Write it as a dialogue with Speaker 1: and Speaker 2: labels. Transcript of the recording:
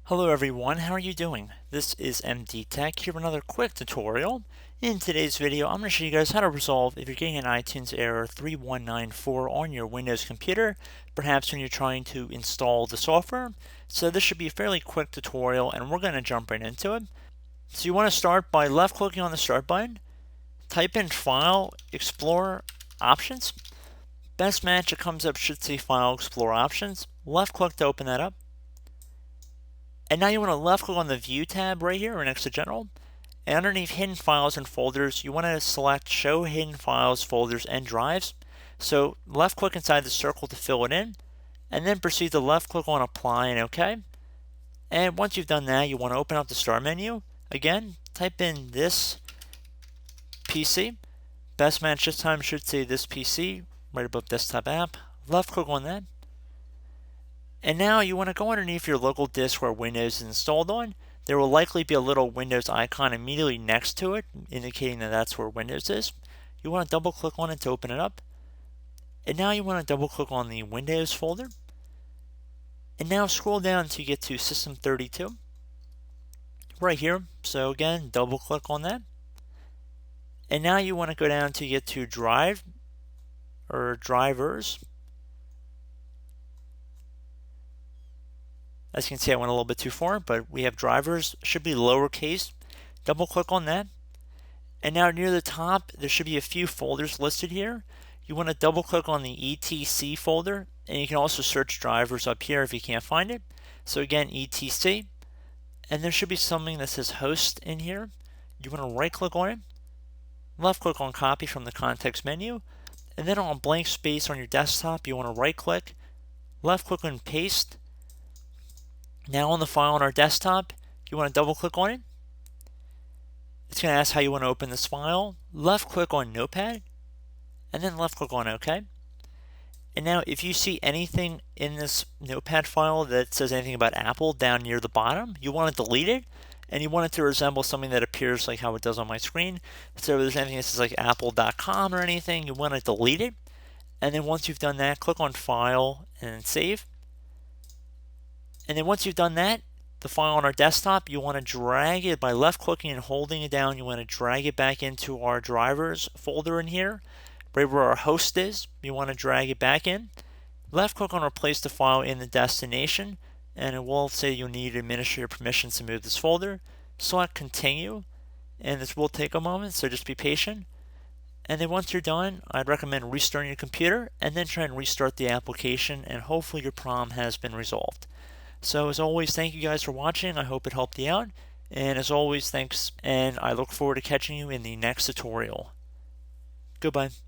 Speaker 1: Hello everyone, how are you doing? This is MD Tech here with another quick tutorial. In today's video, I'm going to show you guys how to resolve if you're getting an iTunes error 3194 on your Windows computer, perhaps when you're trying to install the software. So this should be a fairly quick tutorial and we're going to jump right into it. So you want to start by left clicking on the start button, type in File, Explore, Options. Best match that comes up should say File, Explore, Options. Left click to open that up. And now you want to left click on the View tab right here or next to General. And underneath Hidden Files and Folders, you want to select Show Hidden Files, Folders, and Drives. So left click inside the circle to fill it in, and then proceed to left click on Apply and OK. And once you've done that, you want to open up the Start menu. Again, type in this PC. Best match this time should say this PC right above Desktop App. Left click on that. And now you want to go underneath your local disk where Windows is installed on. There will likely be a little Windows icon immediately next to it, indicating that that's where Windows is. You want to double click on it to open it up. And now you want to double click on the Windows folder. And now scroll down until you get to System 32. Right here. So again, double click on that. And now you want to go down to get to Drive or Drivers. As you can see, I went a little bit too far, but we have drivers, should be lowercase. Double click on that. And now near the top, there should be a few folders listed here. You want to double click on the ETC folder, and you can also search drivers up here if you can't find it. So again, ETC. And there should be something that says host in here. You want to right click on it, left click on copy from the context menu, and then on a blank space on your desktop, you want to right click, left click on paste. Now on the file on our desktop, you want to double click on it. It's going to ask how you want to open this file. Left click on Notepad, and then left click on OK. And now if you see anything in this Notepad file that says anything about Apple down near the bottom, you want to delete it, and you want it to resemble something that appears like how it does on my screen. So if there's anything that says like apple.com or anything, you want to delete it. And then once you've done that, click on File and Save. And then once you've done that, the file on our desktop, you want to drag it by left clicking and holding it down. You want to drag it back into our drivers folder in here, right where our host is. You want to drag it back in. Left click on replace the file in the destination, and it will say you'll need administrator permissions to move this folder. Select continue, and this will take a moment, so just be patient. And then once you're done, I'd recommend restarting your computer and then try and restart the application, and hopefully your problem has been resolved. So as always, thank you guys for watching. I hope it helped you out. And as always, thanks. And I look forward to catching you in the next tutorial. Goodbye.